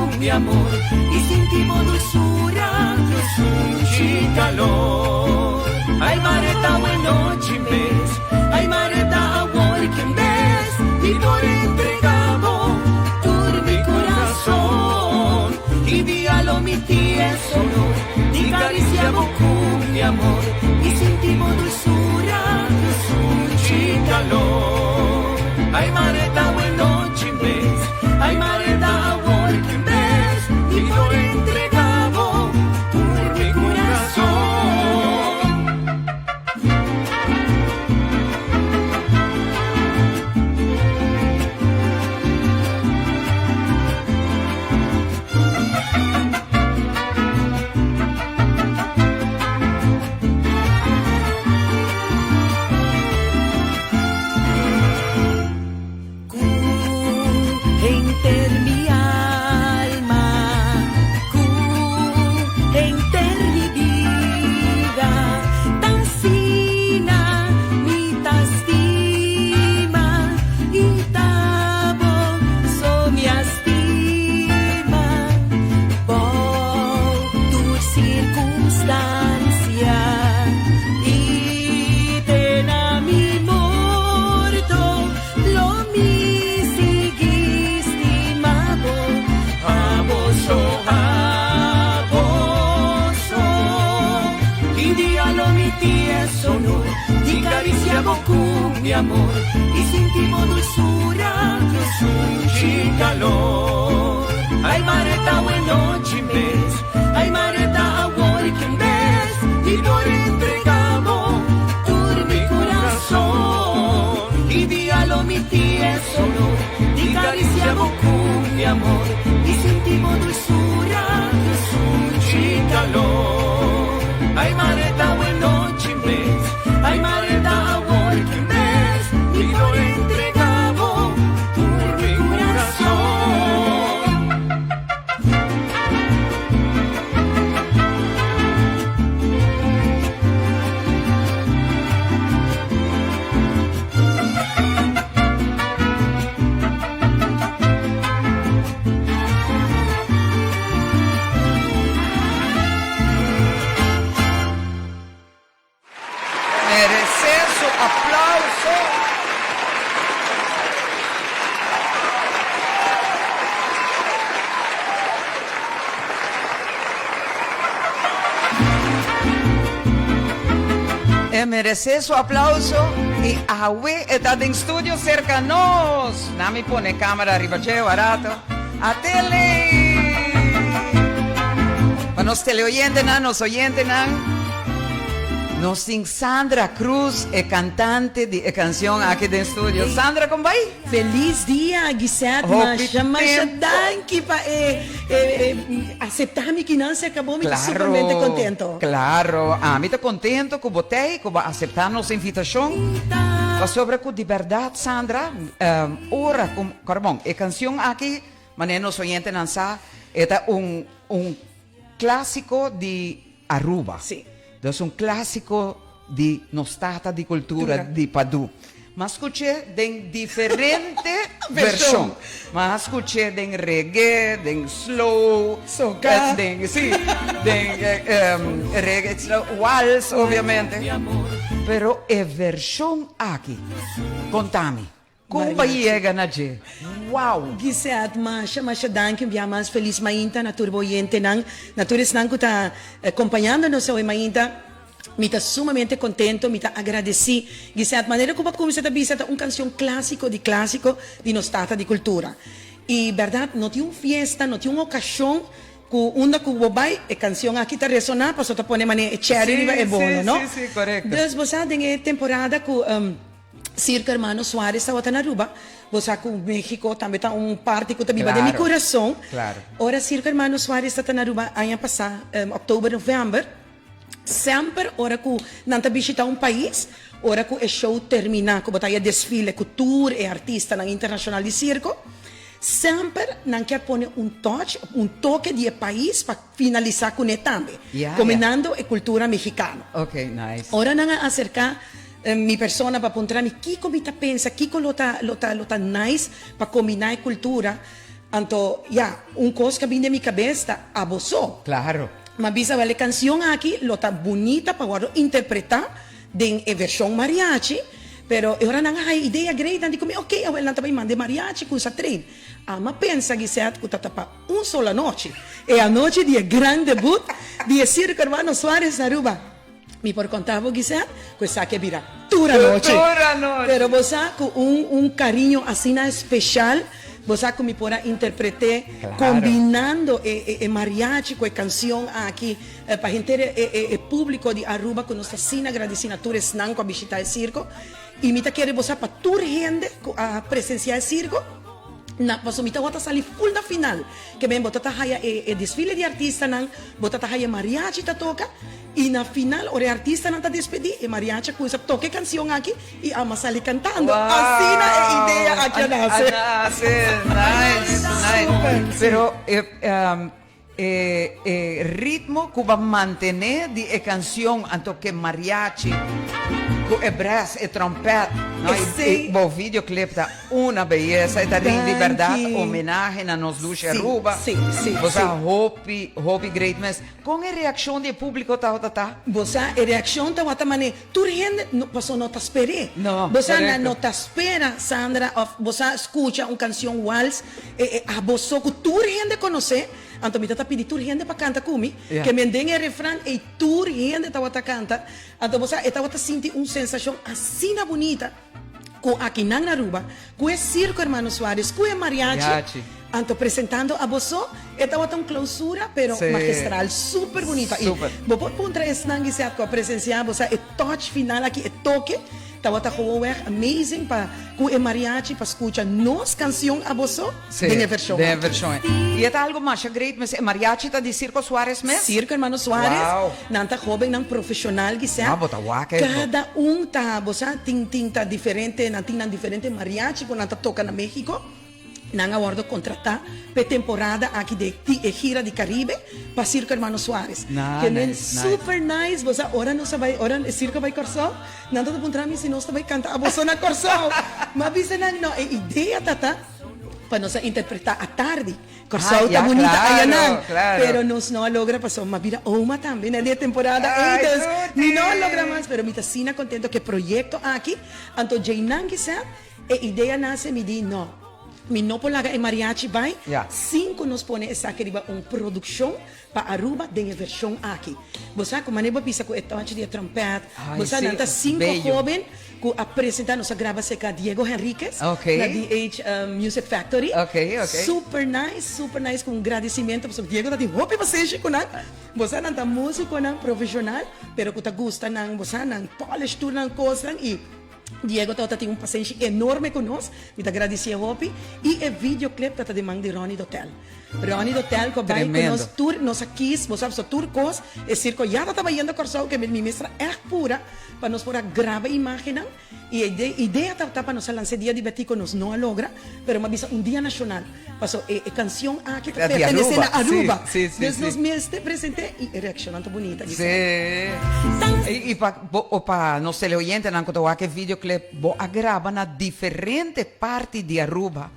cumbia, amor, y sentimos dulzura, y calor. Ay, mareta, bueno, chimbes, ay, mareta, amor, quien ves, y por entregamos todo mi corazón, y dígalo mi tía sonor, y acariciamos cumbia, amor, y sentimos dulzura, y calor. Ay, mareta, bueno, chimbes, ay, mareta, amor, quien ves, y por entregamos por mi corazón. Mi amor, y sentimos dulzura, y calor. Ay, mareta, bueno, chimbes, ay, mareta, amor, quien ves, y por entregamos todo mi corazón, y dígalo mi tía sonor, y acariciamos con mi amor, y sentimos dulzura, y calor. Ay, mareta, bueno, chimbes, ay, mareta, amor, quien ves, y lo entregamos por mi corazón. Merece su aplauso. Merece su aplauso y Awe está en estudio cercanos. Nami pone cámara arriba, che, barato. A tele. Para los teleoyentes, nos oyentes, nos sin Sandra Cruz, cantante de canción aquí de estudio. Sandra, ¿cómo va? Feliz dia, Gisette, mas danke pa aceptar mi quinança, acabou, me supermente contento. Claro, a mí te contento que botei, que va a aceptar nuestra invitación. Sobre que de verdad, Sandra, ora, carbón, canción aquí, manenos oyentes nansa, era un clásico de Aruba. Sí. Es un clásico de nostalgia de cultura de Padu. Mas escuché de diferente versión. Mas escuché de reggae, de slow, soca, de reggae, slow, waltz, obviamente. Pero es versión aquí. Contame. Como llega na je? Wow! Gisette, mas danke, mas feliz mainta na turboyente nang, naturis nang que está acompanhando-nos hoje mainta. Me está sumamente contento, me está agradeci. Gisette, maneira como você está visita uma canção clássico de nostalgia de cultura. E verdade, não tinha uma fiesta, não tinha uma ocasião que onda que o vai a canção aqui está ressonar, para só te pôr maneira cherry é bom, não? Sim, correto. Então, você tem temporada que Circo Hermano Suárez estava na Aruba. Você com México também está parte que também de meu coração. Claro. Ora Circo Hermano Suárez está na Aruba ano passado, outubro, novembro. Sempre ora que não está visitando país, ora que o show termina, que botar desfile, que tour e artista na internacional de circo. Sempre não quer pôr toque de país para finalizar com ele também, combinando a cultura mexicana. Ok, nice. Ora não acercar mi persona para apuntar-me que comita pensa, que lota nice para combinar a cultura. Anto, un cosa que viene de mi cabeza, abosó. Claro. Mas bisa vale canción aquí, lo está bonita para guardo interpretar de versión mariachi, pero ahora não há ideia grande, não digo, ok, eu não também mande mariachi com essa trem. Ama pensa que se que tá para sola noite. É a noite de grande debut de Circo Hermano Soares na Aruba. Me por contar vou dizer, que essa que vira toda noite. Toda noite. Pero você com carinho assim especial. Você que me pode interpretar combinando mariachi com a canção aqui para a gente público de Aruba que nos está agradecendo a todos a visitar o circo e me quer você para toda gente a presenciar o circo. Na paso mita wata sali full na final que bem botata haya desfile de artista nang botata haya mariachi ta toca e na final ore artista nang ta despedi e mariachi com essa toque canção aqui e ama sali cantando assim na ideia aqui nasce nice. Pero ritmo que va a mantener de canción anto que mariachi e brass e trompete no? E o videoclip tá uma beleza e tá de verdade homenagem a nos Lucia Aruba você hope great mas com a reação do público tá você a reação tá outra maneira tu gente você não tá espera você não tá espera Sandra você escuta uma canção vals a você que tu gente conhece então me tá pedindo tu gente para cantar comigo que me den o refrão e tu gente tá outra canta então você tá outra sentir sensação assim na bonita com aqui na Aruba com o Circo Hermano Soares com o mariachi então apresentando a você esta outra clausura pero magistral super bonita e vou pôr esse nangue se com a presenciar você é touch final aqui é toque tá outra coisa amazing para com o mariachi para escutar nos canção a você de versão e é algo mais great mas mariachi tá de Circo Soares mesmo Circo Hermano Soares não tá jovem não profissional que seja cada tá você tem tá diferente não tem diferente mariachi quando tá toca na México não aguardo contratar para temporada aqui de gira de Caribe para Circo Hermano Soares que é super nice você ora não sabe ora Circo vai corso não tá apontar mim se não vai cantar a você na corso mas bisa não a ideia tá para nós interpretar à tarde corso tá bonita claro. Pero nós não logra passou uma vida uma também na temporada então não logra mais pero me tá sina contento que projeto aqui então Jainan que a ideia nasce me di não mi no polaga e mariachi vai cinco nos pone essa que riba produção para Aruba de versão aqui você como nem pisa com esta de trompete você não tá cinco jovens que apresentar nossa grava seca Diego Henriquez na DH Music Factory super nice com agradecimento para Diego tá de hope você com você não tá músico não profissional pero que tá gosta não você não polish tudo não coisa e Diego tem paciência enorme conosco, me agradecer a Hopi e o videoclip tá de mão de Ronnie Dotel. Ronnie Dotel que vai conosco tour, nós aqui, você sabe, turcos, o circo já tá trabalhando com o que minha mestra é pura para nós poder gravar imagem e a ideia tá para nós lançar dia de Betico nós não logra, pero uma visa dia nacional. Passou a canção aqui que pertence a Aruba. Desde nós mestre presente e reação muito bonita. E para nós teleoyentes não contou que videoclip grava na diferente parte de Aruba.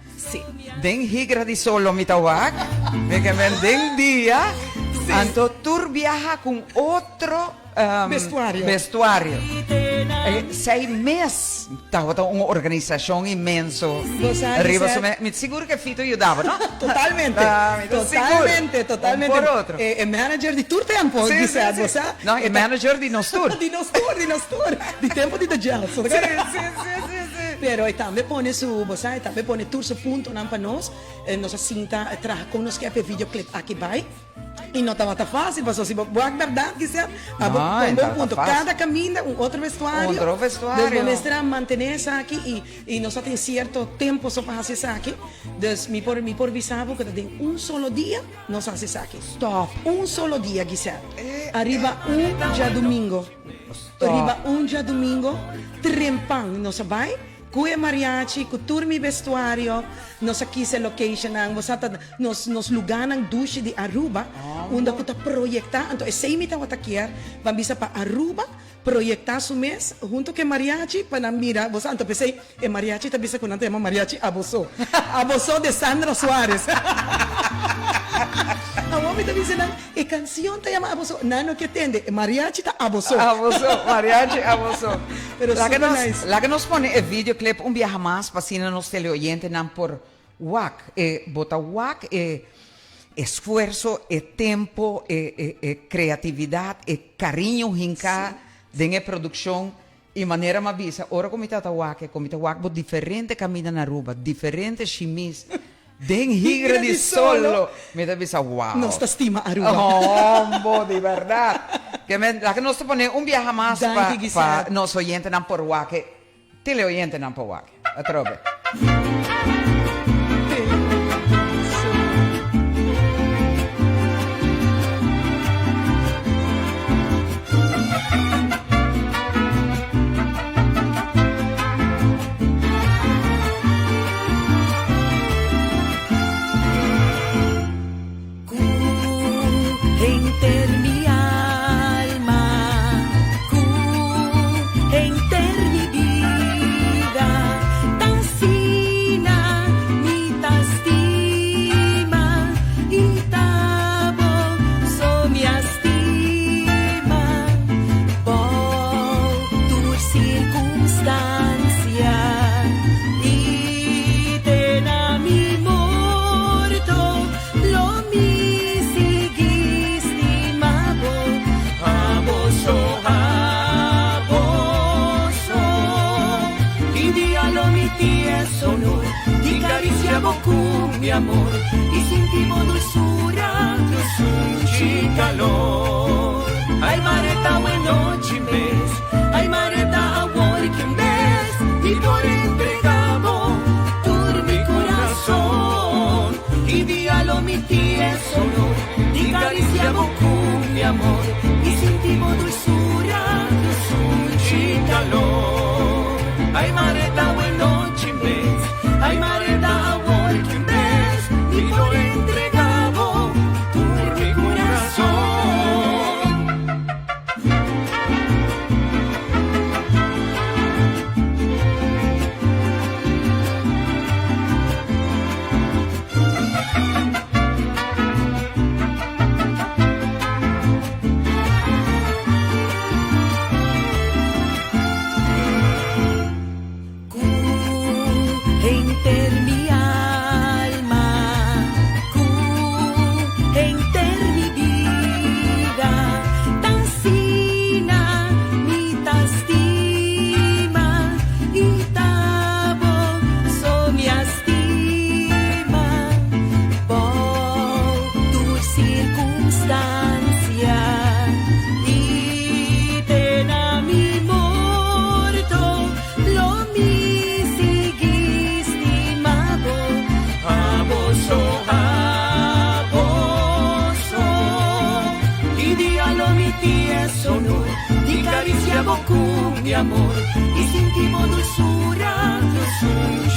Den higra di solo mitawak, porque den dia, anto tour viaja com outro vestuário. 6 meses, tá uma organização imensa. Me seguro que Fito ajudava, não? Totalmente. Por outro. É manager de tour tempo, não, é manager de nos tour. De tempo de gel. Pero também põe você também põe tour seu ponto não para nós nossa cinta traga conosco que é videoclip aqui vai e não estava fácil passou se boa verdade que seja bom ponto cada caminho outro vestuário desde mostrar manter essa aqui e nós tem certo tempo só para fazer isso aqui desde me por visavo que tem solo dia nós faz isso aqui stop solo dia que seja arriba dia domingo dia domingo trempang nós vai Cuia mariachi, turmi vestuário, nós aqui se location ang nos lugar ng duche de Aruba, onde kita proyectar, então esse imita watakier, vambisa pa Aruba, proyectar su mes junto con mariachi para mira, vos antes pensé en mariachi también se conoce llama mariachi abosó. Abosó de Sandra Suárez. A mí también se dan, y canción te llama abosó. Nano que atiende, mariachi ta abosó. Abusó, mariachi, abusó. Pero la, que super nos, nice. la que nos pone el videoclip Un Viaje Más, fascina nos teleoyentes nan por WAC. Bota WAC, esfuerzo, tempo, creatividad, cariño, hinca, de producción y manera más visa. Ahora comita WAC, bot diferente camina na Aruba, diferente chimis. Den higra di solo. Me da visa, wow. Nos te estima Aruba. Hombo, de verdad. La que nos te pone Un Viaje Más Danke, para Giselle. nos oyentes nan por WAC. Teleoyentes nan por WAC. Atrobe. Enter mi alma, enter mi vida, tan sina, mi tastima, y tabo, so mi estima, por tu circunstancia, y tena mi morto, lo mi sono, ti cariciamo con mi amor y sentimos dulzura, y calor. Ay, mareta, buena noche, mes. Ay, mareta, amor, que ves. Y por entregamos todo mi corazón. Y dígalo, mi tía, solo, ti cariciamo con mi amor y sentimos dulzura, y calor. Ay, mareta, buena noche, mes. Ay, mareta, amor, que ves. Y por entregamos todo mi corazón. Enter mi alma, enter mi vida, tan sina, mi tastima, y tabo, so mi estima, por tu circunstancia, y tena mi morto, lo mi sono, ti cariciamo con mi amor y sentimos dulzura,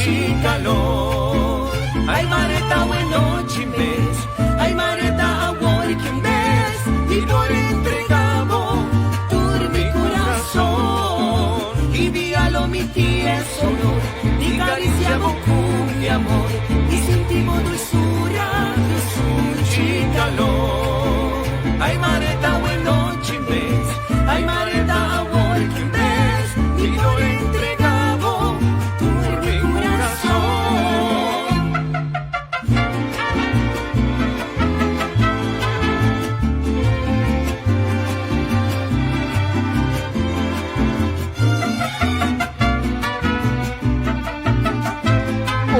y calor. Ay, mareta, buena noche, mes. Ay, mareta, amor, que ves. Y por entregamos todo mi corazón. Y dígalo, mi tía, solo, ti cariciamo con mi amor y sentimos dulzura, y calor. Ay, mareta, buena noche, mes. Ay, mareta, amor, que ves. Y lo entregamos todo mi corazón.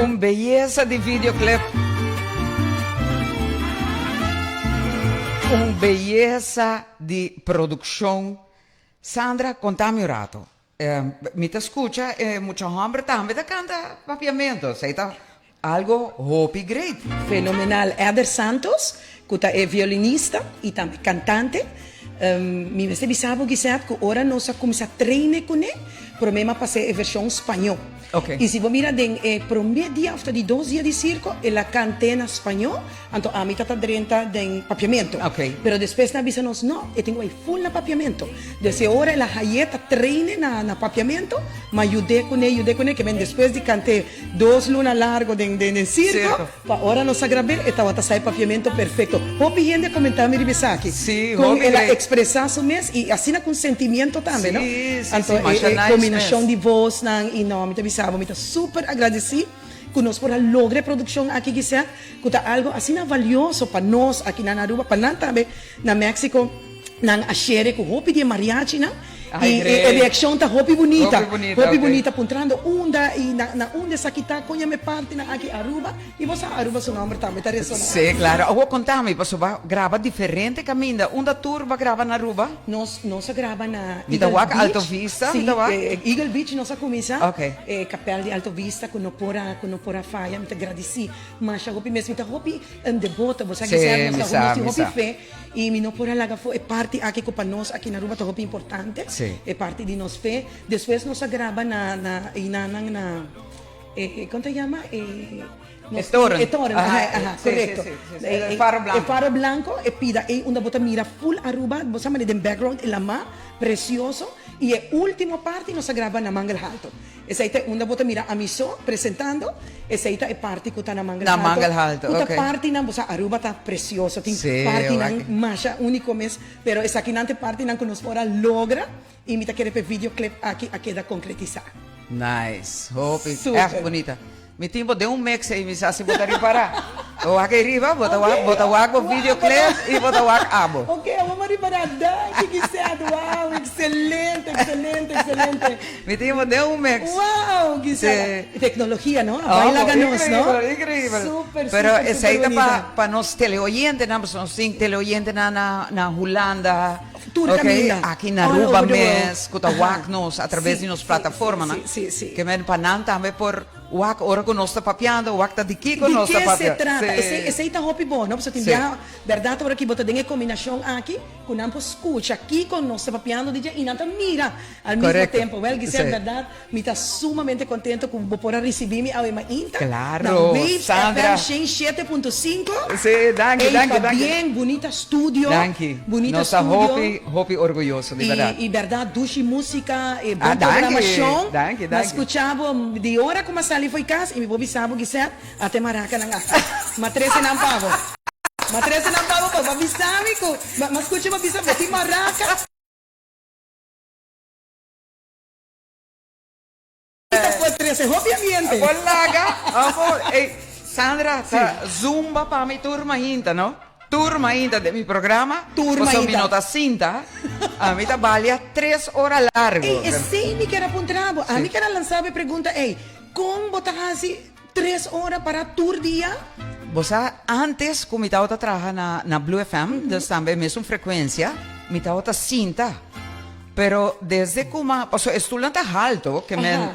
Un belleza de videoclip. Un belleza de producción. Sandra, contame un rato. Me te escucha, mucha hambre también te canta papiamento. Seita algo hopi great. Fenomenal. Eder Santos, que é violinista e também cantante. Mi me bisabo que que agora nós começamos a treinar com ele, para mim passei a versão espanhol. Ok. Y si vos miras, de primer día hasta de 2 días de circo, la canta en español, entonces a mí está 30 de papiamento. Ok. Pero después nos avisanos, no, yo tengo ahí full na papiamento. Desde ahora la jayeta treine na papiamento, me ayudé con él, que ven después de cantar 2 lunas largos de circo, pa ahora nos agrabé, estaba a papiamento perfecto. Hopi gente comentar mi ribesaki. Sí, con hopi el great. expresar su mes y así con sentimiento también, ¿no? Sí, sí, Entonces, sí, masha nice combinación mes. de voz, y no, me avisaba, me súper agradecido que nos por logre producción aquí quizá, que está algo así na valioso para nos aquí na Aruba, para nada también na México, na ashere con hopi de mariachi, na. Ai, E great. a reação tá roupa bonita. Roupa bonita, Roupa ok. bonita, puntrando onda e na onda essa aqui tá conha me parte na aqui Aruba e você Aruba seu nome também tá ressonando. Sí, claro. Vou contar-me, você vai gravar diferente caminho. Onda tour vai gravar na Aruba? Nós grava na Mitawak, Alto Vista, Sim, Mitawak? Eagle Beach nossa começa. Ok. Capela de Alto Vista com no pora faia, me agradeci. Mas a roupa mesmo, tá roupa de bota, você Sim, quiser, me nossa sabe, roupa me sabe. fé e me no pora laga foi parte aqui com nós aqui na Aruba tá roupa importante. Sim. É parte de nós fé. Depois nós grava na ¿cómo se llama? Etoron. Etoron, Ajá, sí, correcto. sí, sí, sí. El faro blanco. El faro blanco, pida, una bota mira full Aruba, vos sabes, de background, el ama, precioso, y el último parte nos graba na Mangal Alto. Esa ahí una bota mira a miso presentando, esa ahí es parte que está na Mangal Na Alto. Mangal Alto, Esta ok. parte na, vos Aruba está precioso, tem Sí, parte na ok. masha único mes, pero esa aquí nante parte na que nos fora logra, y mita quiere ver videoclip aquí a queda concretizar. Nice. Hope. Super. Bonita. Mi tempo de mês e me se botar em parar. O aqui riba, bota o videoclip e bota o abo. Ok, vamos a para Dante, Giselle. Wow, excelente. Mi tempo de mês. Wow, Giselle. Sí. Tecnología, ¿no? Oh, Baila ganos, ¿no? Incrível. Super, Pero super, essa aí super tá para nós teleoyentes, nós sim teleoyentes na Holanda. Tour Ok, Camila. aqui na All Aruba over the world. mesmo, que tá WAC nos através de Sim, nos sim, plataforma, né? sim. Que men panan também por WAC, ora que nós está papiando, WAC tá de aqui com ¿De nós qué está se papiando. trata? Sí. Ese está hopi bom, ¿no? Pues Sí. verdad, ahora que botar en combinación aquí, con ambos escucha aquí con nos papiando DJ y nada mira al mismo Correcto. tiempo. Well, Giselle, Sí. verdad, me está sumamente contento con por recibirme a Ema Inta. Claro, na Waves Sandra. FM 7.5. Sí, danke. Bien, bonita estudio. Danke. Bonita Nós está estudio. hopi orgulhoso, de verdade. Y verdad, duche música, bom Ah, danke, programação. danke. Mas escuchava de hora como sali foi casa e me vou bisabo Giselle até maraca na gata. Matrese não pavo. Matrese não pavo, pa bisami ko. Mas escucha ma bisabo ti maraca. Esta foi 13, obviamente. Walaga, amor. Hey, Sandra, tá zumba para mi turma ainda, não? Turma ainda de mi programa. Turma Você ainda. me nota cinta. A mim trabalha 3 horas largo. Ei, sei me que era pontrabo. A mim que era lançava pergunta, ei, como botar assim 3 horas para tour dia? Você antes, como estava trabalhando na Blue FM, dus também mesmo frequência, me estava cinta. Pero desde como, pues, estudante alto, que me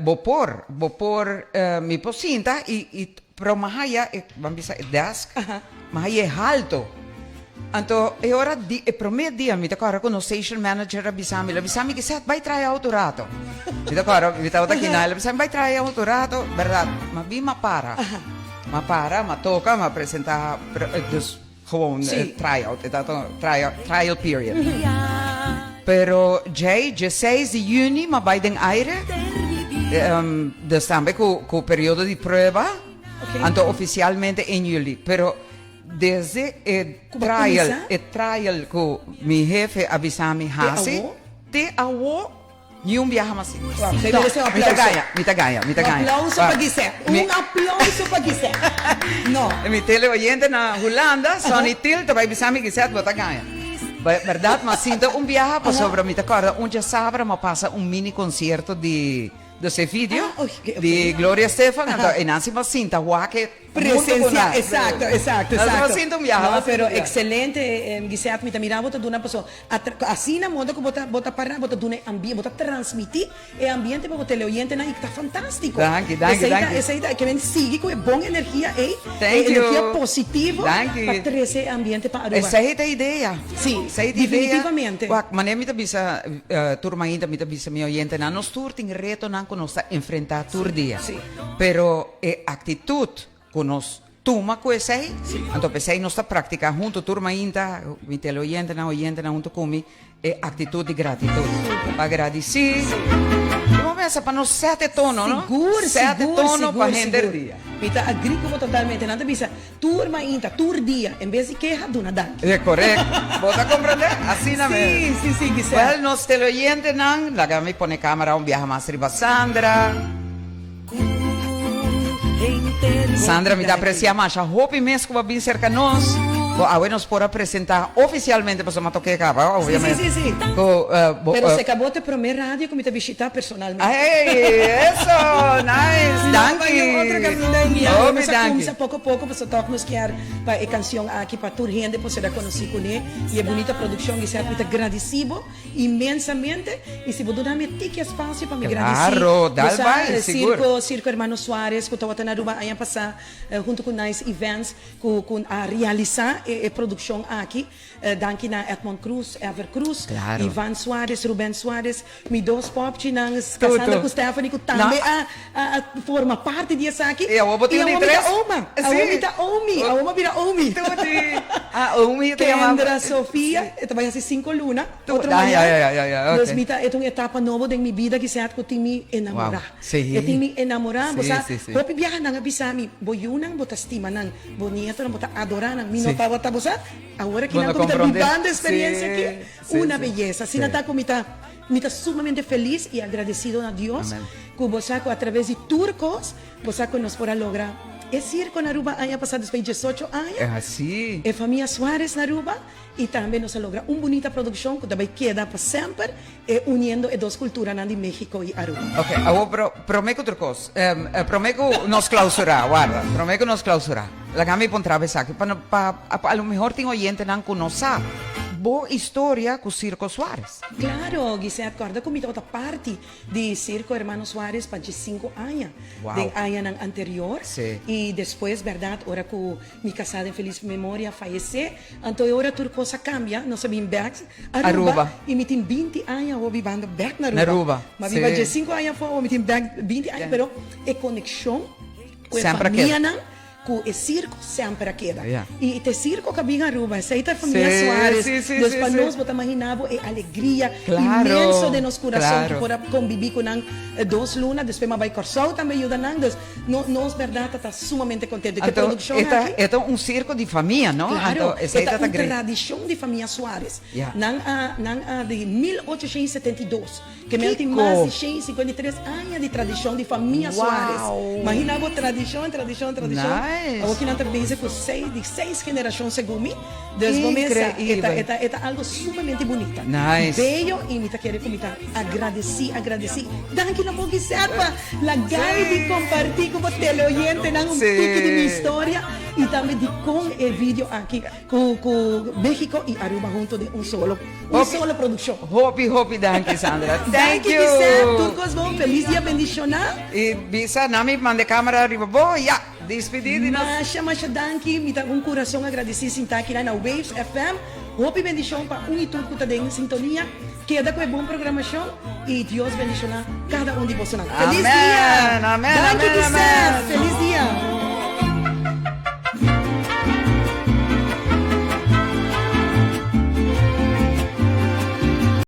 vou por mi pocinta e pero mais allá, vamos dizer, desk, mais allá é alto. Então, é hora de, primeiro dia, me tocaram com o station manager, avisami que você vai trazer autorato. Me tocaram, me estava aqui na, avisami, vai trazer autorato, verdade, mas vi, ma para, ma toca, ma apresentar, dus gewoon tryout, trial period. Pero Jay, 16 de junho, ma vai den aire, dus também com o período de prova, então oficialmente em julho, pero desde trial com mi jefe avisami hasi, te awo, nenhum viaja mais. Você merece um aplauso. Me ganha. Um aplauso para Giselle. Um aplauso para Giselle. Não. Mi teleoyente na Holanda, Sonny Tilto, vai avisami que você vai ganhar. Verdade, mas sinto viaje para sobre mi acorda, já sabe, mas passa mini concerto de esse vídeo de Gloria Estefan, então, e Nancy Macinta, que presencia, exacto. Nós sinto viajar. No, pero excelente, Gisette, me mira, bota duna pessoa, assim na moda que bota para, bota duna ambiente, bota transmitir o ambiente para o teleoyente na que tá fantástico. Danke. Essa aí que vem sigue com boa energia, Thank energia you. positiva para trazer ambiente para Aruba. Essa é a ideia. Sim, essa é a definitivamente. ideia. Mas me bisa turma ainda me bisa mi oyente na nos tur tem reto nan conosca enfrentar tur dia. Sim. Pero atitude conos tuma com essa aí. Então pensei nós prática junto turma ainda, mi teleoyente na junto comigo é atitude de gratitude. Para agradecer. Vamos ver para nos sete tono, não? Sete tono para render dia. Mita agrícola totalmente, nada bisa. Turma inta, tur dia, em vez de queja, duna dan. É correto. Você compreender? Assim na mesma. Sim, Gisette. Well, nos teleoyente nan, laga me pone cámara un viaje más riba Sandra. Sandra me dá aprecia mais. A hope mesmo que vai vir cerca nós. Agora nos pode apresentar oficialmente para o que acaba, obviamente. Sim. Pero se acabou de primeira rádio que me te visitar personalmente. Hey, eso, nice, danke. Outra caminho Nós começa pouco a pouco, para tocar nos quer para a canção aqui para toda gente, para ser conhecido com ele. E é bonita produção, que se muito agradecido imensamente. E se você me tique espaço para me agradecer. Claro, dá vai, seguro. Circo Hermano Suárez, que estava na Aruba, aí passar junto com nice events, com a realizar produção aqui, danke na Edmond Cruz, Ever Cruz, claro. Ivan Soares, Ruben Soares, me dois popchinangs, casada com Stephanie, que também forma parte disso aqui. E a Oma tem a Oma vira Omi. A Omi tem uma... Kendra Sofia, trabalha assim 5 lunas, outra manhã. Nós mita, é uma etapa nova da minha vida, que se que eu tenho me enamorar. Eu tenho me enamorar, você, hope viajar nang abisami, boyunang, bota estima nang, bonito, bota adorar nang, minota agora que não está vivendo a experiência aqui, uma beleza. Assim, está comita sumamente feliz e agradecido a Deus que você, através de turcos, você nos podrá lograr. É circo na Aruba, ano passado, depois de 18 anos. É assim. É família Soares na Aruba. E também nos logra uma bonita produção que também queda para sempre, unindo as duas culturas de México e Aruba. Ok, agora prometo outra coisa. Prometo nos clausurar, guarda. Prometo nos clausurar. La gami pon travessa aqui. A lo mejor tem oyente não conhece. Boa história com o Circo Soares. Claro, Gisette, acorda comigo outra parte de Circo Hermano Soares para 5 anos. Wow. De ano anterior. Sim. E depois, verdade, hora que me casada em feliz memória falece, então hora tudo coisa cambia, nós sabemos back Aruba. E me tem 20 anos eu vivendo back na Aruba. Mas viva de 5 anos fora, me tem back 20 anos, pero é conexão com a família. O circo sempre queda. E o circo que vem a Aruba, essa é a família Soares. Depois nós vamos imaginar a alegria imensa de nosso coração que pode conviver com 2 lunas, depois vai Corsol também ajuda nós, verdade, está sumamente contente. Que produção aqui? É um circo de família, não? Claro, é uma tradição de família Soares. De 1872, que mesmo tem mais de 153 anos de tradição de família Soares. Imagina a tradição. Aqui na Terbense com 6 gerações segundo é algo sumamente bonito. Nice. Bello e me quero agradecer. Danke na pouco serpa, la gai de compartilhar com o teleoyente um pouco de minha história e também de com o vídeo aqui com México e Aruba junto de solo produção. Hope, danke Sandra. Thank you. Turcos bom, feliz dia bendicional. E bisa nami mande câmera arriba. Boa, despedida. Masha, danke, me dá coração agradecido em estar aqui na Waves FM. Hope bendição para e turco que está em sintonia. Queda com a boa programação e Deus bendicionar cada de vocês. Feliz dia. Amém. Danke, Gisette.